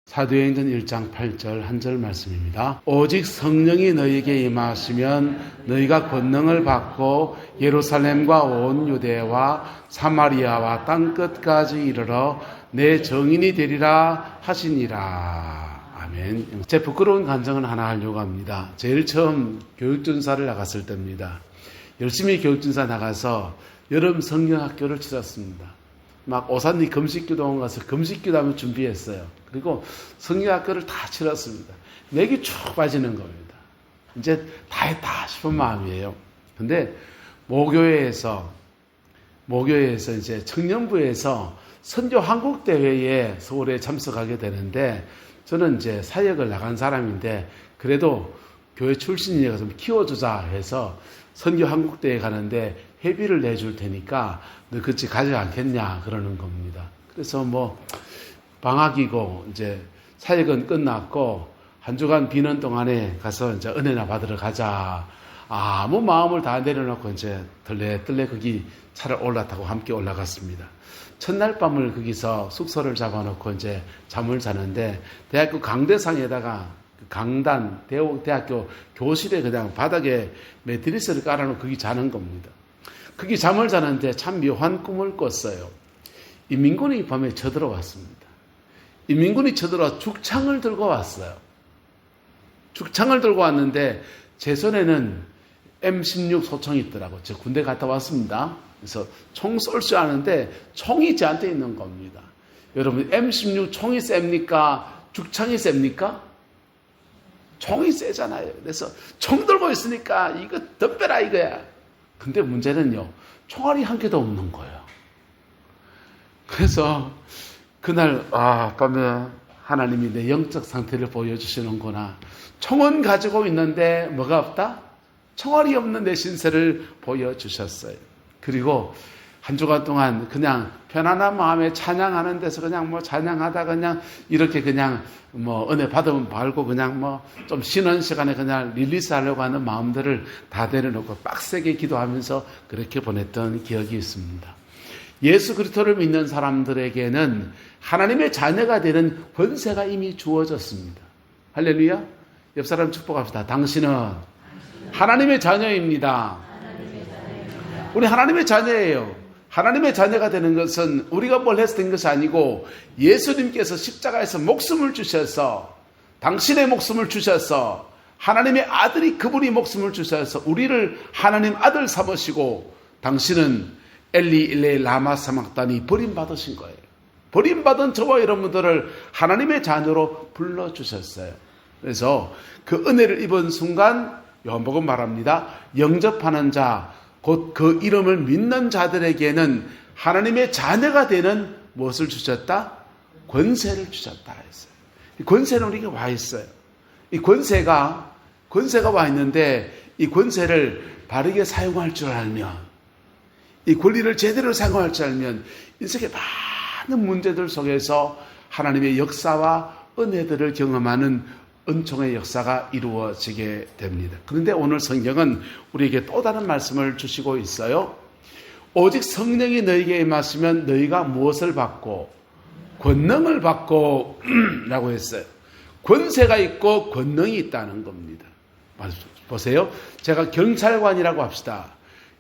사도행전 1장 8절 한 절 말씀입니다. 오직 성령이 너희에게 임하시면 너희가 권능을 받고 예루살렘과 온 유대와 사마리아와 땅끝까지 이르러 내 증인이 되리라 하시니라. 아멘. 제 부끄러운 간증은 하나 하려고 합니다. 제일 처음 교육전사를 나갔을 때입니다. 열심히 교육전사 나가서 여름 성경학교를 치렀습니다. 막 오산리 금식기도원 가서 금식기도하면 준비했어요. 그리고 성경학교를 다 치렀습니다. 맥이 쭉 빠지는 겁니다. 이제 다 했다 싶은 마음이에요. 근데 모교회에서 이제 청년부에서 선교 한국 대회에 서울에 참석하게 되는데, 저는 이제 사역을 나간 사람인데 그래도 교회 출신이니까 좀 키워주자 해서 선교 한국 대회 가는데 회비를 내줄 테니까 너 같이 가지 않겠냐 그러는 겁니다. 그래서 뭐 방학이고 이제 사역은 끝났고 한 주간 비는 동안에 가서 이제 은혜나 받으러 가자. 아무 마음을 다 내려놓고 이제 덜레 거기 차를 올라타고 함께 올라갔습니다. 첫날 밤을 거기서 숙소를 잡아놓고 이제 잠을 자는데 대학교 강대상에다가 강단 대학교 교실에 그냥 바닥에 매트리스를 깔아놓고 거기 자는 겁니다. 거기 잠을 자는데 참 묘한 꿈을 꿨어요. 인민군이 밤에 쳐들어왔습니다. 인민군이 쳐들어와 죽창을 들고 왔어요. 죽창을 들고 왔는데 제 손에는 M16 소총이 있더라고요. 제가 군대 갔다 왔습니다. 그래서 총 쏠 줄 아는데 총이 저한테 있는 겁니다. 여러분, M16 총이 셉니까? 죽창이 셉니까? 총이 세잖아요. 그래서 총 들고 있으니까 이거 덤벼라 이거야. 근데 문제는요, 총알이 한 개도 없는 거예요. 그래서 그날 밤에 하나님이 내 영적 상태를 보여주시는구나. 총은 가지고 있는데 뭐가 없다? 총알이 없는 내 신세를 보여주셨어요. 그리고 한 주간 동안 그냥 편안한 마음에 찬양하는 데서 그냥 뭐 찬양하다 그냥 이렇게 그냥 뭐 은혜 받으면 받고 그냥 뭐 좀 쉬는 시간에 그냥 릴리스 하려고 하는 마음들을 다 내려놓고 빡세게 기도하면서 그렇게 보냈던 기억이 있습니다. 예수 그리스도를 믿는 사람들에게는 하나님의 자녀가 되는 권세가 이미 주어졌습니다. 할렐루야. 옆 사람 축복합시다. 당신은 하나님의 자녀입니다. 우리 하나님의 자녀예요. 하나님의 자녀가 되는 것은 우리가 뭘 해서 된 것이 아니고 예수님께서 십자가에서 목숨을 주셔서, 당신의 목숨을 주셔서, 하나님의 아들이 그분이 목숨을 주셔서 우리를 하나님 아들 삼으시고, 당신은 엘리 일레 라마 사막다니 버림받으신 거예요. 버림받은 저와 여러분들을 하나님의 자녀로 불러주셨어요. 그래서 그 은혜를 입은 순간 요한복음 말합니다. 영접하는 자, 곧 그 이름을 믿는 자들에게는 하나님의 자녀가 되는 무엇을 주셨다? 권세를 주셨다 했어요. 이 권세는 우리에게 와 있어요. 이 권세가 와 있는데 이 권세를 바르게 사용할 줄 알면, 이 권리를 제대로 사용할 줄 알면 인생의 많은 문제들 속에서 하나님의 역사와 은혜들을 경험하는 은총의 역사가 이루어지게 됩니다. 그런데 오늘 성경은 우리에게 또 다른 말씀을 주시고 있어요. 오직 성령이 너희에게 임하시면 너희가 무엇을 받고? 권능을 받고 라고 했어요. 권세가 있고 권능이 있다는 겁니다. 보세요. 제가 경찰관이라고 합시다.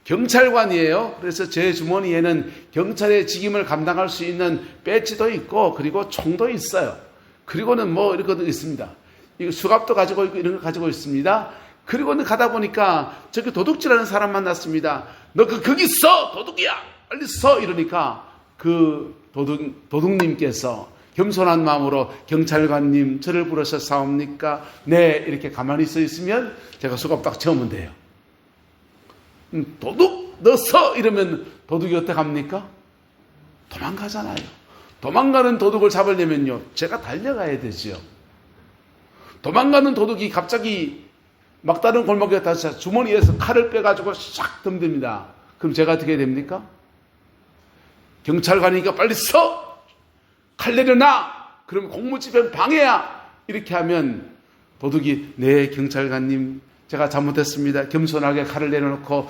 경찰관이에요. 그래서 제 주머니에는 경찰의 직임을 감당할 수 있는 배지도 있고 그리고 총도 있어요. 그리고는 뭐 이런 것도 있습니다. 이거 수갑도 가지고 있고 이런 거 가지고 있습니다. 그리고는 가다 보니까 저기 도둑질하는 사람 만났습니다. 너 거기 서! 도둑이야! 빨리 서! 이러니까 그 도둑님께서 겸손한 마음으로 경찰관님 저를 부르셔 사옵니까? 네, 이렇게 가만히 서 있으면 제가 수갑 딱 채우면 돼요. 도둑 너 서! 이러면 도둑이 어떻게 합니까? 도망가잖아요. 도망가는 도둑을 잡으려면요, 제가 달려가야 되죠. 도망가는 도둑이 갑자기 막다른 골목에 다시 주머니에서 칼을 빼가지고 싹 덤듭니다. 그럼 제가 어떻게 됩니까? 경찰관이니까 빨리 서! 칼 내려놔! 그럼 공무집행 방해야! 이렇게 하면 도둑이 네, 경찰관님 제가 잘못했습니다. 겸손하게 칼을 내려놓고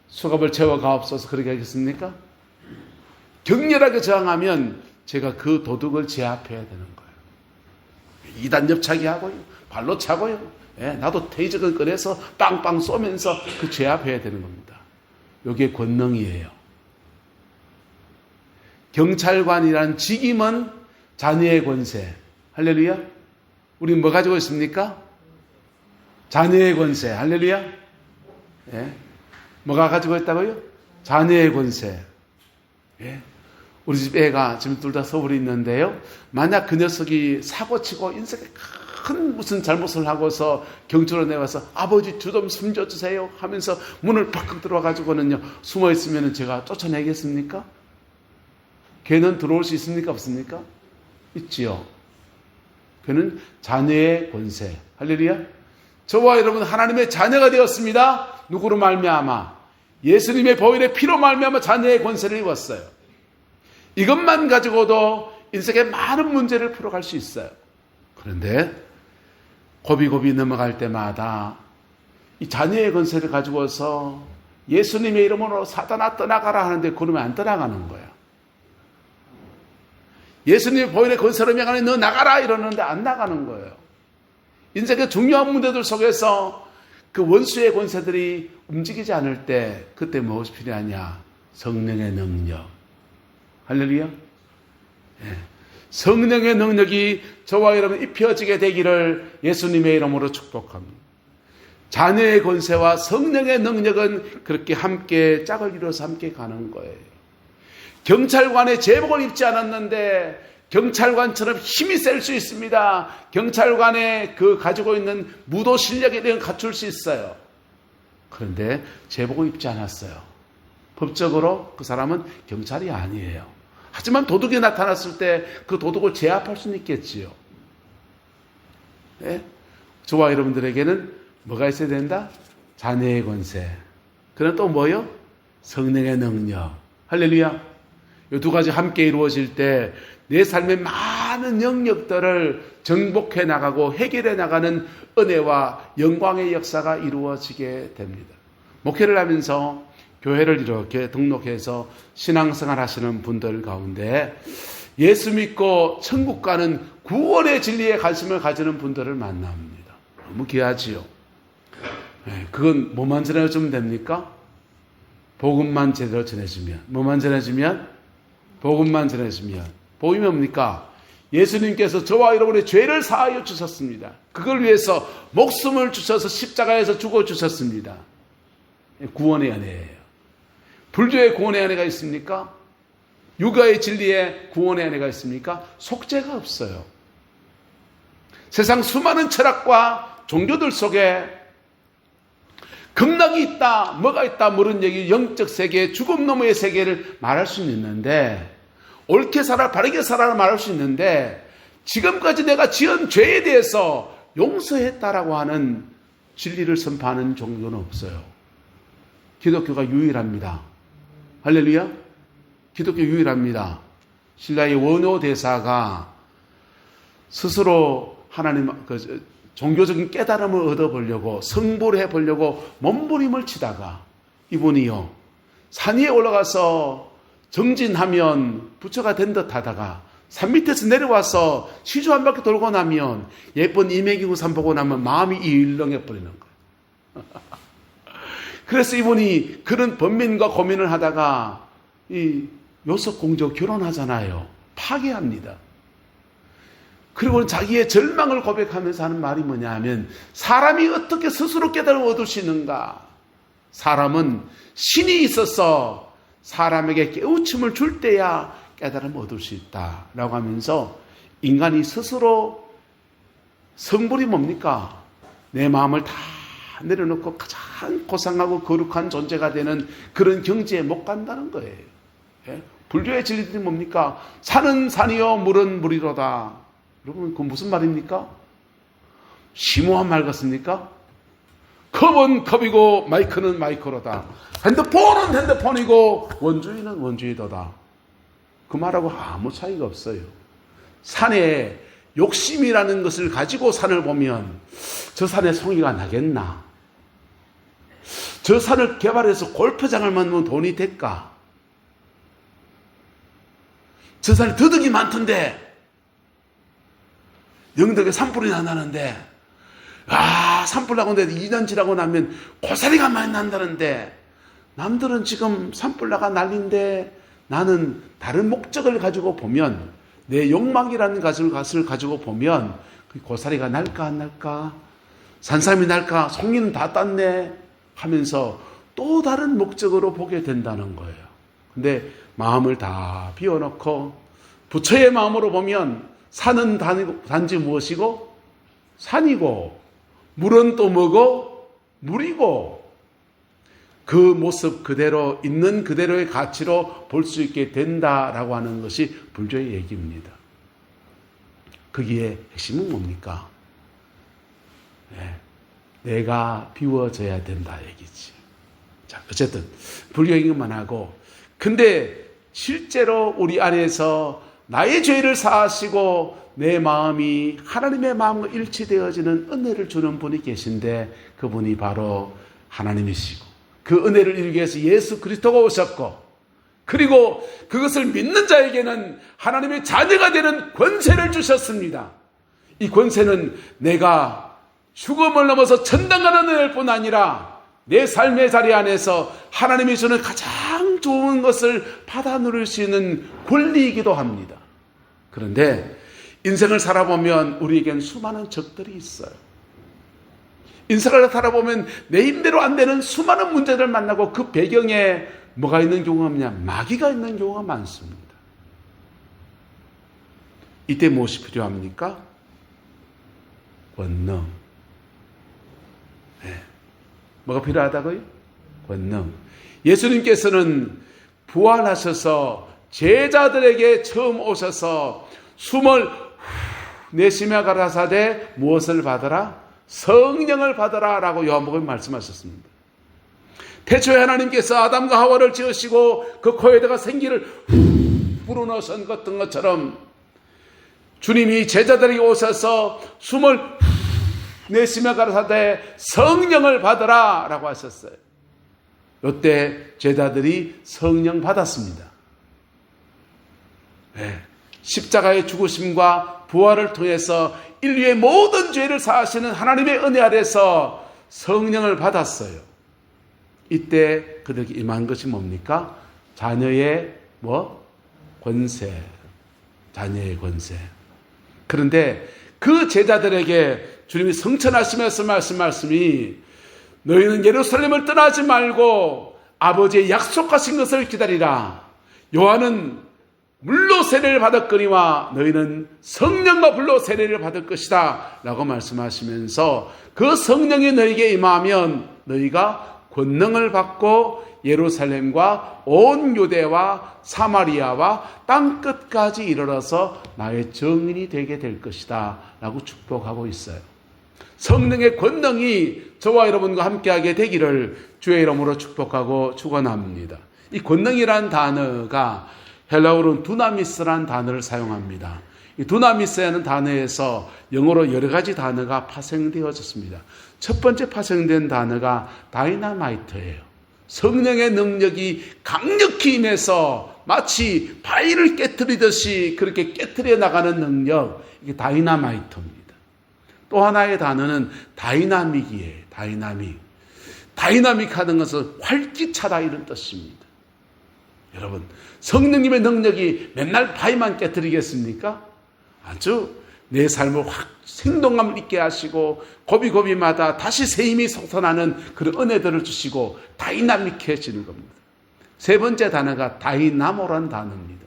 수갑을 채워 가옵소서. 그렇게 하겠습니까? 격렬하게 저항하면 제가 그 도둑을 제압해야 되는 거예요. 이단 옆차기 하고요. 발로 차고요. 예, 나도 테이저건 꺼내서 빵빵 쏘면서 그 제압해야 되는 겁니다. 이게 권능이에요. 경찰관이란 직임은 자녀의 권세. 할렐루야. 우리 뭐 가지고 있습니까? 자녀의 권세. 할렐루야. 예. 뭐가 가지고 있다고요? 자녀의 권세. 예. 우리 집 애가 지금 둘 다 서울에 있는데요. 만약 그 녀석이 사고치고 인생에 큰 무슨 잘못을 하고서 경찰로 내와서 아버지 저 좀 숨겨주세요 하면서 문을 팍 들어와가지고는요 숨어 있으면 제가 쫓아내겠습니까? 걔는 들어올 수 있습니까? 없습니까? 있지요. 그는 자녀의 권세. 할렐루야. 저와 여러분 하나님의 자녀가 되었습니다. 누구로 말미암아? 예수님의 보혈의 피로 말미암아 자녀의 권세를 입었어요. 이것만 가지고도 인생의 많은 문제를 풀어갈 수 있어요. 그런데 고비고비 넘어갈 때마다 이 자녀의 권세를 가지고서 예수님의 이름으로 사단아 떠나가라 하는데 그러면 안 떠나가는 거야. 예수님의 보혈의 권세로 명하니 너 나가라 이러는데 안 나가는 거예요. 인생의 중요한 문제들 속에서 그 원수의 권세들이 움직이지 않을 때 그때 무엇이 필요하냐? 성령의 능력. 할렐루야. 예. 성령의 능력이 저와 여러분 입혀지게 되기를 예수님의 이름으로 축복합니다. 자녀의 권세와 성령의 능력은 그렇게 함께 짝을 이뤄서 함께 가는 거예요. 경찰관의 제복을 입지 않았는데 경찰관처럼 힘이 셀 수 있습니다. 경찰관의 그 가지고 있는 무도 실력에 대한 갖출 수 있어요. 그런데 제복을 입지 않았어요. 법적으로 그 사람은 경찰이 아니에요. 하지만 도둑이 나타났을 때 그 도둑을 제압할 수는 있겠지요. 네? 저와 여러분들에게는 뭐가 있어야 된다? 자녀의 권세. 그럼 또 뭐요? 성령의 능력. 할렐루야. 이 두 가지 함께 이루어질 때 내 삶의 많은 영역들을 정복해 나가고 해결해 나가는 은혜와 영광의 역사가 이루어지게 됩니다. 목회를 하면서 교회를 이렇게 등록해서 신앙생활 하시는 분들 가운데 예수 믿고 천국 가는 구원의 진리에 관심을 가지는 분들을 만납니다. 너무 귀하지요. 그건 뭐만 전해주면 됩니까? 복음만 제대로 전해주면. 뭐만 전해주면? 복음만 전해주면. 복음이 뭡니까? 예수님께서 저와 여러분의 죄를 사하여 주셨습니다. 그걸 위해서 목숨을 주셔서 십자가에서 죽어주셨습니다. 구원의 은혜예요. 불교의 구원의 은혜가 있습니까? 육아의 진리에 구원의 은혜가 있습니까? 속죄가 없어요. 세상 수많은 철학과 종교들 속에 극락이 있다, 뭐가 있다, 모르는 얘기, 영적 세계, 죽음 너머의 세계를 말할 수는 있는데 옳게 살아, 바르게 살아를 말할 수 있는데 지금까지 내가 지은 죄에 대해서 용서했다라고 하는 진리를 선포하는 종교는 없어요. 기독교가 유일합니다. 할렐루야. 기독교 유일합니다. 신라의 원효 대사가 스스로 하나님 종교적인 깨달음을 얻어보려고 성불을 해보려고 몸부림을 치다가 이분이요 산 위에 올라가서 정진하면 부처가 된 듯 하다가 산 밑에서 내려와서 시주 한 바퀴 돌고 나면 예쁜 이매기구산 보고 나면 마음이 일렁해 버리는 거예요. 그래서 이분이 그런 번민과 고민을 하다가 이 요석공주 결혼하잖아요. 파괴합니다. 그리고 자기의 절망을 고백하면서 하는 말이 뭐냐 하면 사람이 어떻게 스스로 깨달음을 얻을 수 있는가? 사람은 신이 있어서 사람에게 깨우침을 줄 때야 깨달음을 얻을 수 있다라고 하면서 인간이 스스로 성불이 뭡니까? 내 마음을 다 내려놓고 가장 고상하고 거룩한 존재가 되는 그런 경지에 못 간다는 거예요. 예? 불교의 진리들이 뭡니까? 산은 산이요 물은 물이로다. 여러분 그건 무슨 말입니까? 심오한 말 같습니까? 컵은 컵이고 마이크는 마이크로다. 핸드폰은 핸드폰이고 원주인은 원주이도다. 그 말하고 아무 차이가 없어요. 산에 욕심이라는 것을 가지고 산을 보면 저 산에 송이가 나겠나? 저 산을 개발해서 골프장을 만들면 돈이 될까? 저 산에 더덕이 많던데 영덕에 산불이 나는데, 산불 나고 2년 지나고 나면 고사리가 많이 난다는데, 남들은 지금 산불 나가 난리인데 나는 다른 목적을 가지고 보면, 내 욕망이라는 것을 가지고 보면 고사리가 날까 안 날까, 산삼이 날까, 송이는 다 땄네 하면서 또 다른 목적으로 보게 된다는 거예요. 근데 마음을 다 비워놓고 부처의 마음으로 보면 산은 단지 무엇이고? 산이고, 물은 또 뭐고? 물이고, 그 모습 그대로 있는 그대로의 가치로 볼 수 있게 된다라고 하는 것이 불교의 얘기입니다. 거기에 핵심은 뭡니까? 내가 비워져야 된다 얘기지. 자, 어쨌든 불교 얘기만 하고, 근데 실제로 우리 안에서 나의 죄를 사하시고 내 마음이 하나님의 마음과 일치되어지는 은혜를 주는 분이 계신데, 그분이 바로 하나님이시고, 그 은혜를 이루기 위해서 예수 그리스도가 오셨고, 그리고 그것을 믿는 자에게는 하나님의 자녀가 되는 권세를 주셨습니다. 이 권세는 내가 죽음을 넘어서 천당가는 은혜일 뿐 아니라 내 삶의 자리 안에서 하나님이 주는 가장 좋은 것을 받아 누릴 수 있는 권리이기도 합니다. 그런데 인생을 살아보면 우리에겐 수많은 적들이 있어요. 인생을 살아보면 내 힘대로 안 되는 수많은 문제를 만나고, 그 배경에 뭐가 있는 경우가 없냐? 마귀가 있는 경우가 많습니다. 이때 무엇이 필요합니까? 권능. 뭐가 필요하다고요? 권능. 예수님께서는 부활하셔서 제자들에게 처음 오셔서 숨을 내쉬며 가라사대 무엇을 받으라? 성령을 받으라 라고 요한복음에 말씀하셨습니다. 태초에 하나님께서 아담과 하와를 지으시고 그 코에다가 생기를 불어넣으신 것처럼 주님이 제자들에게 오셔서 숨을 내쉬며 가라사대 성령을 받으라 라고 하셨어요. 이때 제자들이 성령 받았습니다. 십자가의 죽으심과 부활을 통해서 인류의 모든 죄를 사하시는 하나님의 은혜 아래서 성령을 받았어요. 이때 그들에게 임한 것이 뭡니까? 자녀의 권세. 자녀의 권세. 그런데 그 제자들에게 주님이 성천하시면서 말씀이, 너희는 예루살렘을 떠나지 말고 아버지의 약속하신 것을 기다리라. 요한은 물로 세례를 받았거니와 너희는 성령과 불로 세례를 받을 것이다 라고 말씀하시면서, 그 성령이 너희에게 임하면 너희가 권능을 받고 예루살렘과 온 유대와 사마리아와 땅끝까지 이르러서 나의 증인이 되게 될 것이다 라고 축복하고 있어요. 성령의 권능이 저와 여러분과 함께하게 되기를 주의 이름으로 축복하고 축원합니다. 이 권능이란 단어가 헬라어로는 두나미스라는 단어를 사용합니다. 이 두나미스라는 단어에서 영어로 여러 가지 단어가 파생되어졌습니다. 첫 번째 파생된 단어가 다이나마이트예요. 성령의 능력이 강력히 임해서 마치 바위를 깨트리듯이 그렇게 깨트려 나가는 능력, 이게 다이나마이트입니다. 또 하나의 단어는 다이나믹이에요. 다이나믹하는 것은 활기차다 이런 뜻입니다. 여러분, 성령님의 능력이 맨날 바위만 깨트리겠습니까? 아주 내 삶을 확 생동감을 있게 하시고 고비고비마다 다시 새 힘이 솟아나는 그런 은혜들을 주시고 다이나믹해지는 겁니다. 세 번째 단어가 다이나모라는 단어입니다.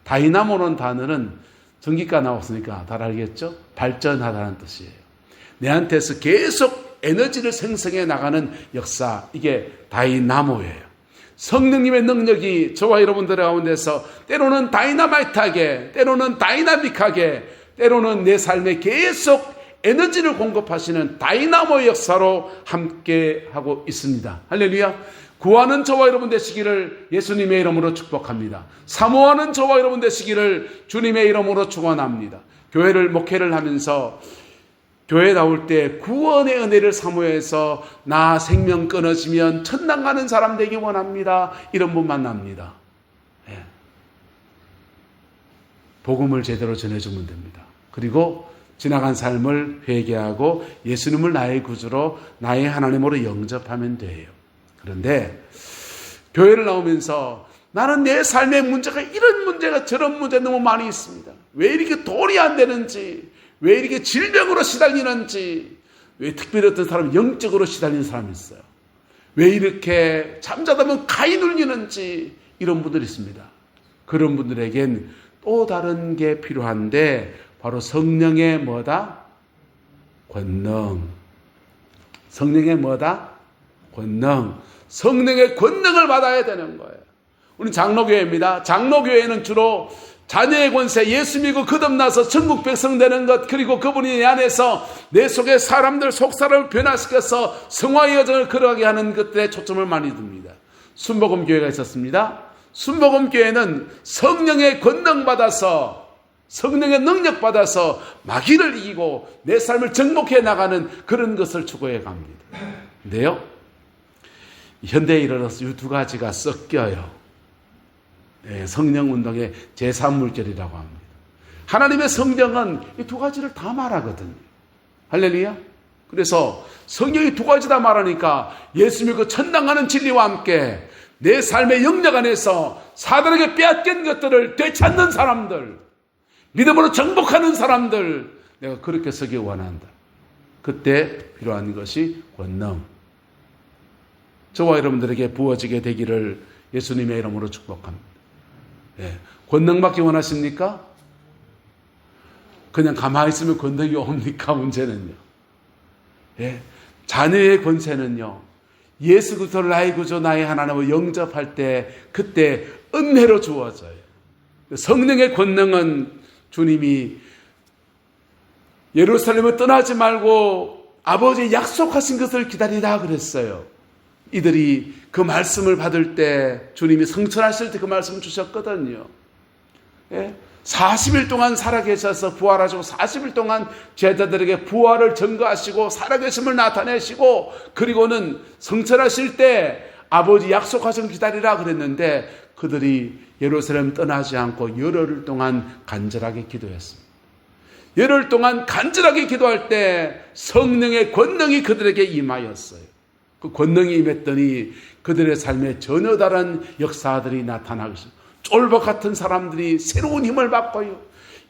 다이나모라는 단어는 전기가 나왔으니까 다 알겠죠? 발전하다는 뜻이에요. 내한테서 계속 에너지를 생성해 나가는 역사, 이게 다이나모예요. 성령님의 능력이 저와 여러분들의 가운데서 때로는 다이나마이트하게, 때로는 다이나믹하게, 때로는 내 삶에 계속 에너지를 공급하시는 다이나모의 역사로 함께하고 있습니다. 할렐루야. 구하는 저와 여러분 되시기를 예수님의 이름으로 축복합니다. 사모하는 저와 여러분 되시기를 주님의 이름으로 축원합니다. 교회를 목회를 하면서 교회 나올 때 구원의 은혜를 사모해서 나 생명 끊어지면 천당 가는 사람 되기 원합니다. 이런 분 만납니다. 복음을 제대로 전해주면 됩니다. 그리고 지나간 삶을 회개하고 예수님을 나의 구주로 나의 하나님으로 영접하면 돼요. 그런데 교회를 나오면서 나는 내 삶의 문제가 이런 문제가 저런 문제 너무 많이 있습니다. 왜 이렇게 돌이 안 되는지, 왜 이렇게 질병으로 시달리는지, 왜 특별히 어떤 사람은 영적으로 시달리는 사람이 있어요. 왜 이렇게 잠자다 보면 가위 눌리는지, 이런 분들이 있습니다. 그런 분들에겐 또 다른 게 필요한데 바로 성령의 뭐다? 권능. 성령의 뭐다? 권능. 성령의 권능을 받아야 되는 거예요. 우리는 장로교회입니다. 장로교회는 주로 자녀의 권세, 예수 믿고 거듭나서 천국 백성 되는 것, 그리고 그분이 내 안에서 내 속에 사람들 속사람을 변화시켜서 성화의 여정을 걸어가게 하는 것들에 초점을 많이 둡니다. 순복음교회가 있었습니다. 순복음교회는 성령의 권능 받아서, 성령의 능력 받아서 마귀를 이기고 내 삶을 정복해 나가는 그런 것을 추구해 갑니다. 근데요, 현대에 이르러서 이 두 가지가 섞여요. 성령운동의 제3물결이라고 합니다. 하나님의 성령은 이 두 가지를 다 말하거든요. 할렐루야. 그래서 성령이 두 가지 다 말하니까 예수 믿고 천당하는 진리와 함께 내 삶의 영역 안에서 사단에게 빼앗긴 것들을 되찾는 사람들, 믿음으로 정복하는 사람들, 내가 그렇게 서기 원한다. 그때 필요한 것이 권능. 저와 여러분들에게 부어지게 되기를 예수님의 이름으로 축복합니다. 권능 받기 원하십니까? 그냥 가만히 있으면 권능이 옵니까? 문제는요. 자녀의 권세는요, 예수 그리스도를 나의 구주 나의 하나님을 영접할 때 그때 은혜로 주어져요. 성령의 권능은 주님이 예루살렘을 떠나지 말고 아버지의 약속하신 것을 기다리라 그랬어요. 이들이 그 말씀을 받을 때 주님이 성천하실 때 그 말씀을 주셨거든요. 40일 동안 살아계셔서 부활하시고 40일 동안 제자들에게 부활을 증거하시고 살아계심을 나타내시고, 그리고는 성천하실 때 아버지 약속하신 기다리라 그랬는데 그들이 예루살렘 떠나지 않고 열흘 동안 간절하게 기도했습니다. 열흘 동안 간절하게 기도할 때 성령의 권능이 그들에게 임하였어요. 그 권능이 임했더니 그들의 삶에 전혀 다른 역사들이 나타나고 있습니다. 쫄복 같은 사람들이 새로운 힘을 받고요.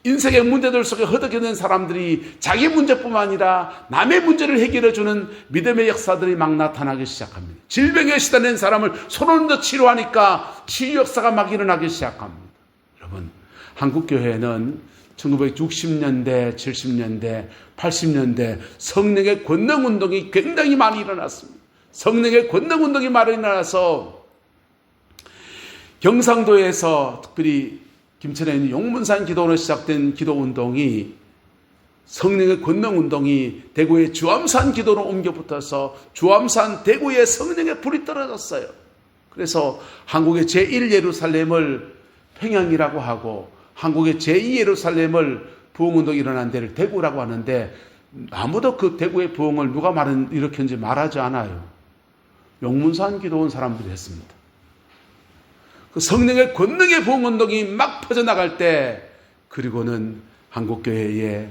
인생의 문제들 속에 허덕이는 사람들이 자기 문제뿐만 아니라 남의 문제를 해결해주는 믿음의 역사들이 막 나타나기 시작합니다. 질병에 시달린 사람을 손으로 치료하니까 치유 역사가 막 일어나기 시작합니다. 여러분, 한국교회는 1960년대, 70년대, 80년대 성령의 권능운동이 굉장히 많이 일어났습니다. 성령의 권능운동이 많이 일어나서 경상도에서 특별히 김천에 있는 용문산 기도원으로 시작된 기도운동이, 성령의 권능운동이 대구의 주암산 기도로 옮겨 붙어서 주암산 대구에 성령의 불이 떨어졌어요. 그래서 한국의 제1예루살렘을 평양이라고 하고 한국의 제2예루살렘을 부흥운동이 일어난 데를 대구라고 하는데, 아무도 그 대구의 부흥을 누가 일으켰는지 말하지 않아요. 용문산 기도원 사람들이 했습니다. 그 성령의 권능의 부흥운동이 막 퍼져나갈 때, 그리고는 한국교회에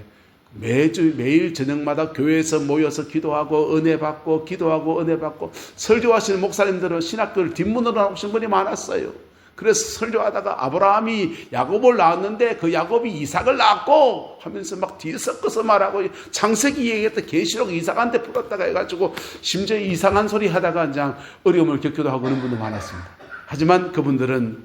매일 저녁마다 교회에서 모여서 기도하고 은혜 받고 기도하고 은혜 받고, 설교하시는 목사님들은 신학교를 뒷문으로 나오신 분이 많았어요. 그래서 설교하다가 아브라함이 야곱을 낳았는데 그 야곱이 이삭을 낳았고 하면서 막 뒤에 섞어서 말하고, 창세기 얘기했던 계시록 이삭한테 풀었다가 해가지고 심지어 이상한 소리 하다가 그냥 어려움을 겪기도 하고 그런 분도 많았습니다. 하지만 그분들은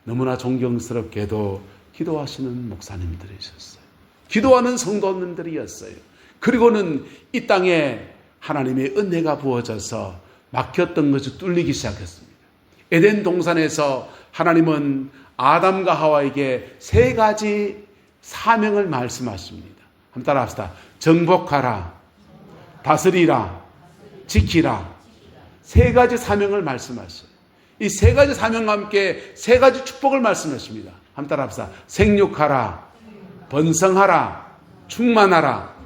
너무나 존경스럽게도 기도하시는 목사님들이셨어요. 기도하는 성도님들이었어요. 그리고는 이 땅에 하나님의 은혜가 부어져서 막혔던 것이 뚫리기 시작했습니다. 에덴 동산에서 하나님은 아담과 하와에게 세 가지 사명을 말씀하십니다. 한번 따라 합시다. 정복하라, 다스리라, 지키라. 세 가지 사명을 말씀하셔요. 이 세 가지 사명과 함께 세 가지 축복을 말씀하십니다. 한번 따라 합시다. 생육하라, 번성하라, 충만하라.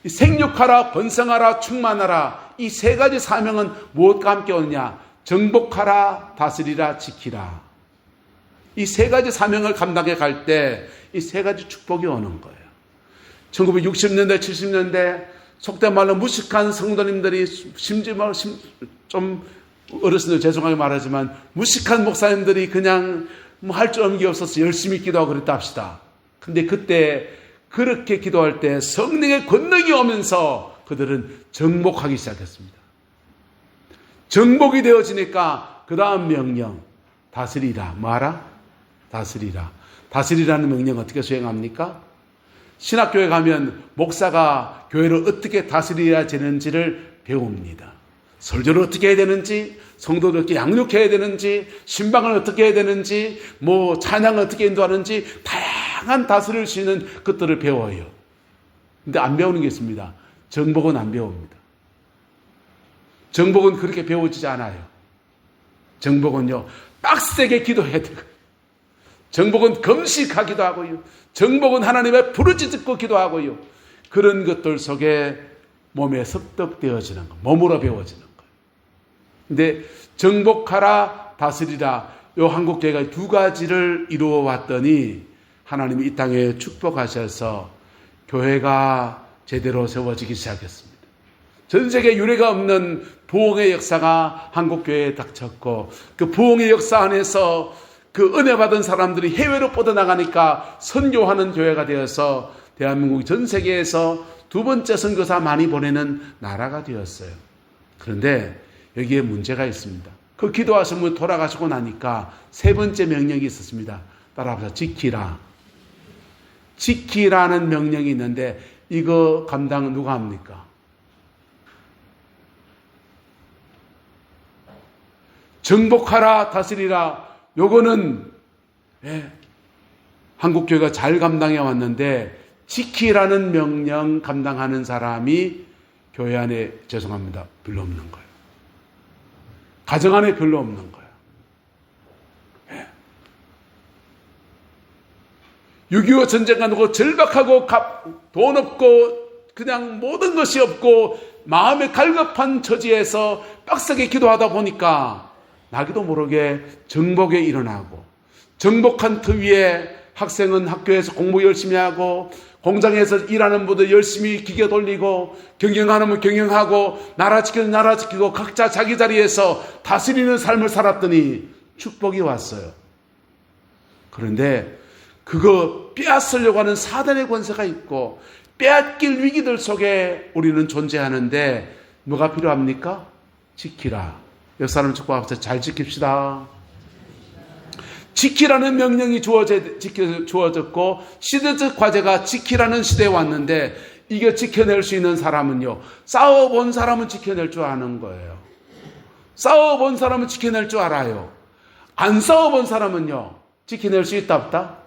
이 생육하라, 번성하라, 충만하라. 이 세 가지 사명은 무엇과 함께 오느냐? 정복하라, 다스리라, 지키라. 이 세 가지 사명을 감당해 갈 때 이 세 가지 축복이 오는 거예요. 1960년대, 70년대 속된 말로 무식한 성도님들이 심지어 좀 어르신들 죄송하게 말하지만 무식한 목사님들이 그냥 뭐 할 줄 없는 게 없어서 열심히 기도하고 그랬다 합시다. 근데 그때 그렇게 기도할 때 성령의 권능이 오면서 그들은 정복하기 시작했습니다. 정복이 되어지니까 그 다음 명령 다스리라. 뭐하라? 다스리라. 다스리라는 명령 어떻게 수행합니까? 신학교에 가면 목사가 교회를 어떻게 다스려야 되는지를 배웁니다. 설교를 어떻게 해야 되는지, 성도를 어떻게 양육해야 되는지, 신방을 어떻게 해야 되는지, 뭐 찬양을 어떻게 인도하는지 다양한 다스릴 수 있는 것들을 배워요. 근데 안 배우는 게 있습니다. 정복은 안 배웁니다. 정복은 그렇게 배워지지 않아요. 정복은요, 빡세게 기도해야 돼요. 정복은 금식하기도 하고요. 정복은 하나님의 부르짖고 기도하고요. 그런 것들 속에 몸에 습득되어지는 거, 몸으로 배워지는 거예요. 근데 정복하라, 다스리라, 요 한국교회가 두 가지를 이루어 왔더니 하나님이 이 땅에 축복하셔서 교회가 제대로 세워지기 시작했습니다. 전 세계 유례가 없는 부흥의 역사가 한국교회에 닥쳤고 그 부흥의 역사 안에서 그 은혜 받은 사람들이 해외로 뻗어나가니까 선교하는 교회가 되어서 대한민국이 전 세계에서 두 번째 선교사 많이 보내는 나라가 되었어요. 그런데 여기에 문제가 있습니다. 그 기도하신 분 돌아가시고 나니까 세 번째 명령이 있었습니다. 따라합시다. 지키라. 지키라는 명령이 있는데 이거 감당 누가 합니까? 정복하라, 다스리라. 요거는 한국교회가 잘 감당해 왔는데 지키라는 명령 감당하는 사람이 교회 안에 죄송합니다. 별로 없는 거예요. 가정 안에 별로 없는 거예요. 6.25 전쟁가 누고 절박하고 돈 없고 그냥 모든 것이 없고 마음의 갈급한 처지에서 빡세게 기도하다 보니까 나기도 모르게 정복에 일어나고 정복한 터 위에 학생은 학교에서 공부 열심히 하고 공장에서 일하는 분들 열심히 기계 돌리고 경영하는 분 경영하고 나라 지키는 나라 지키고 각자 자기 자리에서 다스리는 삶을 살았더니 축복이 왔어요. 그런데 그거 빼앗으려고 하는 사단의 권세가 있고 빼앗길 위기들 속에 우리는 존재하는데 뭐가 필요합니까? 지키라. 옆 사람 축복하면서 잘 지킵시다. 지키라는 명령이 주어졌고 시대적 과제가 지키라는 시대에 왔는데 이게 지켜낼 수 있는 사람은요. 싸워본 사람은 지켜낼 줄 아는 거예요. 싸워본 사람은 지켜낼 줄 알아요. 안 싸워본 사람은요. 지켜낼 수 있다 없다?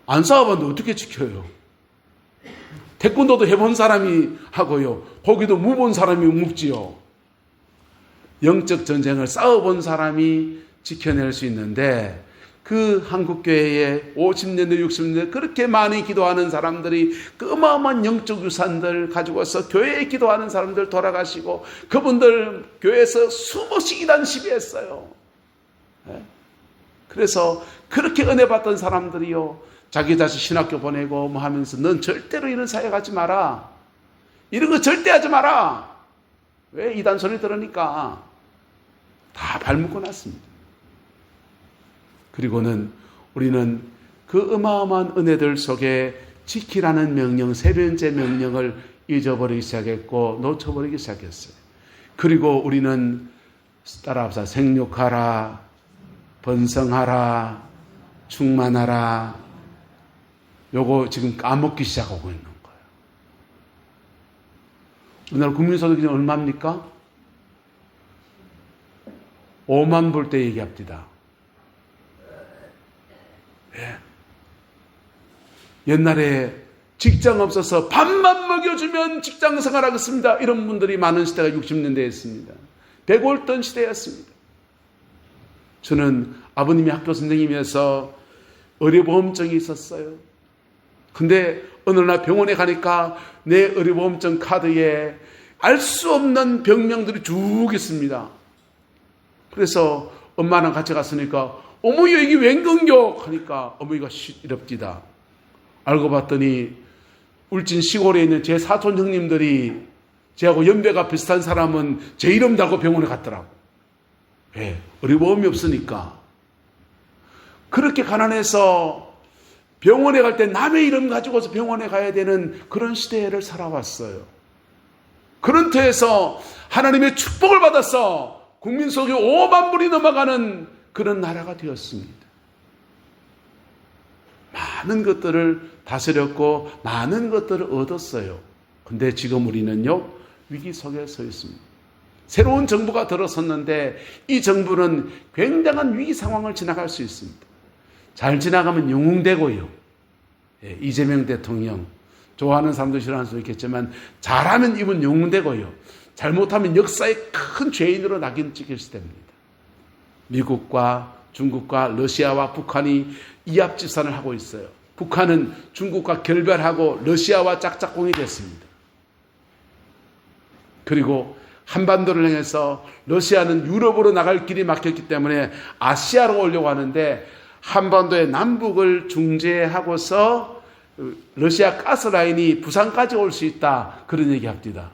안 싸워봤는데 어떻게 지켜요? 태권도도 해본 사람이 하고요. 거기도 무본 사람이 묵지요. 영적 전쟁을 싸워본 사람이 지켜낼 수 있는데 그 한국교회에 50년대 60년대 그렇게 많이 기도하는 사람들이 그 어마어마한 영적 유산들 가지고서 교회에 기도하는 사람들 돌아가시고 그분들 교회에서 수없이 이단 시비했어요. 그래서 그렇게 은혜 받던 사람들이요. 자기 자식 신학교 보내고 뭐 하면서 넌 절대로 이런 사역하지 마라. 이런 거 절대 하지 마라. 왜? 이단 소리 들으니까 다 발묶어 놨습니다. 그리고는 우리는 그 어마어마한 은혜들 속에 지키라는 명령, 세 번째 명령을 잊어버리기 시작했고 놓쳐버리기 시작했어요. 그리고 우리는 따라합시다. 생육하라, 번성하라, 충만하라. 요거 지금 까먹기 시작하고 있는 거예요. 우리나라 국민소득이 얼마입니까? 5만 불 때 얘기합니다. 예. 옛날에 직장 없어서 밥만 먹여주면 직장 생활하겠습니다. 이런 분들이 많은 시대가 60년대였습니다. 100월던 시대였습니다. 저는 아버님이 학교 선생님이어서 의료보험증이 있었어요. 근데 어느 날 병원에 가니까 내 의료보험증 카드에 알 수 없는 병명들이 쭉 있습니다. 그래서 엄마랑 같이 갔으니까 어머니 이게 웬건겨? 하니까 어머니가 이럽디다. 알고 봤더니 울진 시골에 있는 제 사촌 형님들이 제하고 연배가 비슷한 사람은 제 이름 달고 병원에 갔더라고. 왜? 어려움이 없으니까. 그렇게 가난해서 병원에 갈 때 남의 이름 가지고서 병원에 가야 되는 그런 시대를 살아왔어요. 그런 터에서 하나님의 축복을 받아서 국민 속에 5만 분이 넘어가는 그런 나라가 되었습니다. 많은 것들을 다스렸고 많은 것들을 얻었어요. 근데 지금 우리는요, 위기 속에 서 있습니다. 새로운 정부가 들어섰는데 이 정부는 굉장한 위기 상황을 지나갈 수 있습니다. 잘 지나가면 영웅되고요. 이재명 대통령, 좋아하는 사람도 싫어하는 수도 있겠지만 잘하면 이분 영웅되고요. 잘못하면 역사의 큰 죄인으로 낙인 찍힐 됩니다. 미국과 중국과 러시아와 북한이 이합집산을 하고 있어요. 북한은 중국과 결별하고 러시아와 짝짝꿍이 됐습니다. 그리고 한반도를 향해서 러시아는 유럽으로 나갈 길이 막혔기 때문에 아시아로 오려고 하는데 한반도의 남북을 중재하고서 러시아 가스라인이 부산까지 올 수 있다. 그런 얘기합니다.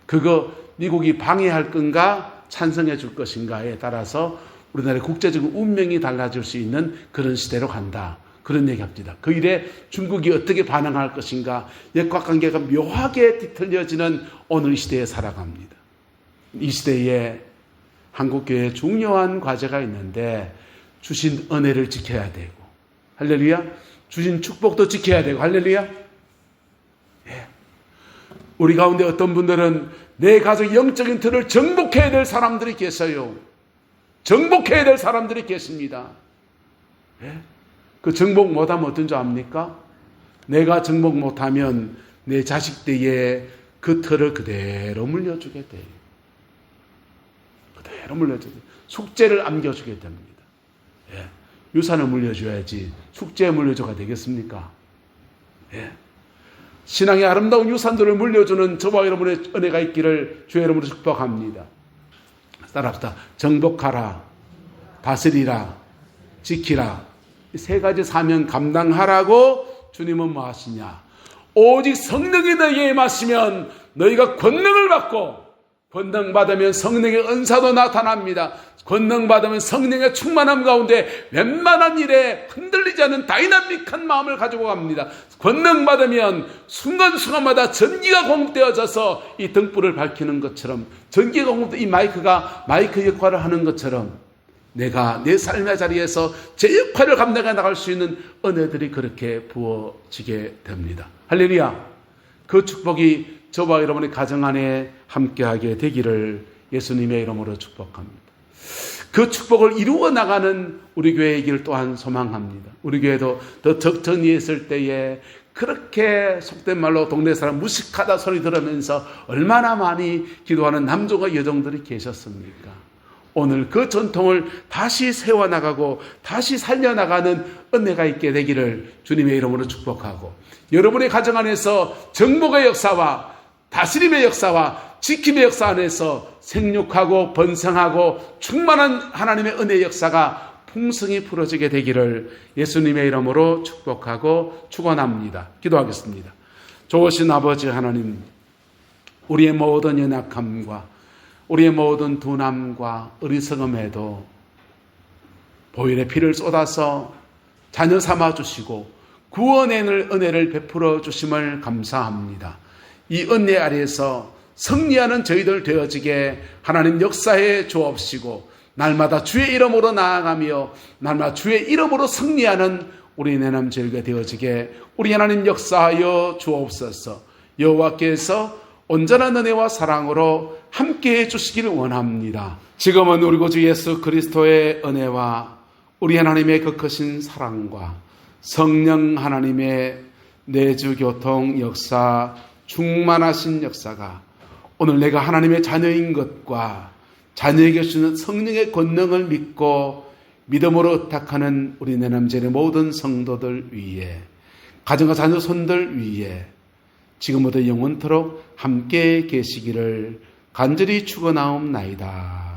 그거 미국이 방해할 건가 찬성해 줄 것인가에 따라서 우리나라의 국제적 운명이 달라질 수 있는 그런 시대로 간다. 그런 얘기합니다. 그 일에 중국이 어떻게 반응할 것인가, 역학관계가 묘하게 뒤틀려지는 오늘 시대에 살아갑니다. 이 시대에 한국교회에 중요한 과제가 있는데 주신 은혜를 지켜야 되고, 할렐루야, 주신 축복도 지켜야 되고, 할렐루야. 예. 우리 가운데 어떤 분들은 내 가족 영적인 틀을 정복해야 될 사람들이 계세요. 정복해야 될 사람들이 계십니다. 예? 그 정복 못하면 어떤 줄 압니까? 내가 정복 못하면 내 자식들에게 그 틀을 그대로 물려주게 돼요. 그대로 물려주게 돼요. 숙제를 안겨주게 됩니다. 예. 유산을 물려줘야지 숙제 물려줘가 되겠습니까? 예. 신앙의 아름다운 유산들을 물려주는 저와 여러분의 은혜가 있기를 주의 이름으로 축복합니다. 따라합시다. 정복하라, 다스리라, 지키라. 이 세 가지 사명 감당하라고 주님은 뭐 하시냐? 오직 성령이 너희에게 임하시면 너희가 권능을 받고, 권능 받으면 성령의 은사도 나타납니다. 권능 받으면 성령의 충만함 가운데 웬만한 일에 흔들리지 않는 다이나믹한 마음을 가지고 갑니다. 권능 받으면 순간순간마다 전기가 공급되어져서 이 등불을 밝히는 것처럼, 전기가 공급돼 이 마이크가 마이크 역할을 하는 것처럼 내가 내 삶의 자리에서 제 역할을 감당해 나갈 수 있는 은혜들이 그렇게 부어지게 됩니다. 할렐루야. 그 축복이 저와 여러분의 가정 안에 함께하게 되기를 예수님의 이름으로 축복합니다. 그 축복을 이루어 나가는 우리 교회의 길 또한 소망합니다. 우리 교회도 더 적정리에 있을 때에 그렇게 속된 말로 동네 사람 무식하다 소리 들으면서 얼마나 많이 기도하는 남종과 여종들이 계셨습니까? 오늘 그 전통을 다시 세워나가고 다시 살려나가는 은혜가 있게 되기를 주님의 이름으로 축복하고, 여러분의 가정 안에서 정복의 역사와 다스림의 역사와 지킴의 역사 안에서 생육하고 번성하고 충만한 하나님의 은혜의 역사가 풍성히 풀어지게 되기를 예수님의 이름으로 축복하고 축원합니다. 기도하겠습니다. 좋으신 아버지 하나님, 우리의 모든 연약함과 우리의 모든 둔함과 어리석음에도 보혈의 피를 쏟아서 자녀 삼아 주시고 구원의 은혜를 베풀어 주심을 감사합니다. 이 은혜 아래에서 승리하는 저희들 되어지게 하나님 역사에 주옵시고, 날마다 주의 이름으로 나아가며 날마다 주의 이름으로 승리하는 우리 내남 저희가 되어지게 우리 하나님 역사하여 주옵소서. 여호와께서 온전한 은혜와 사랑으로 함께해 주시기를 원합니다. 지금은 우리 구주 예수 그리스도의 은혜와 우리 하나님의 그 크신 사랑과 성령 하나님의 내주교통 역사, 충만하신 역사가 오늘 내가 하나님의 자녀인 것과 자녀에게 주는 성령의 권능을 믿고 믿음으로 의탁하는 우리 내남제의 모든 성도들 위에, 가정과 자녀 손들 위에 지금부터 영원토록 함께 계시기를 간절히 축원하옵나이다.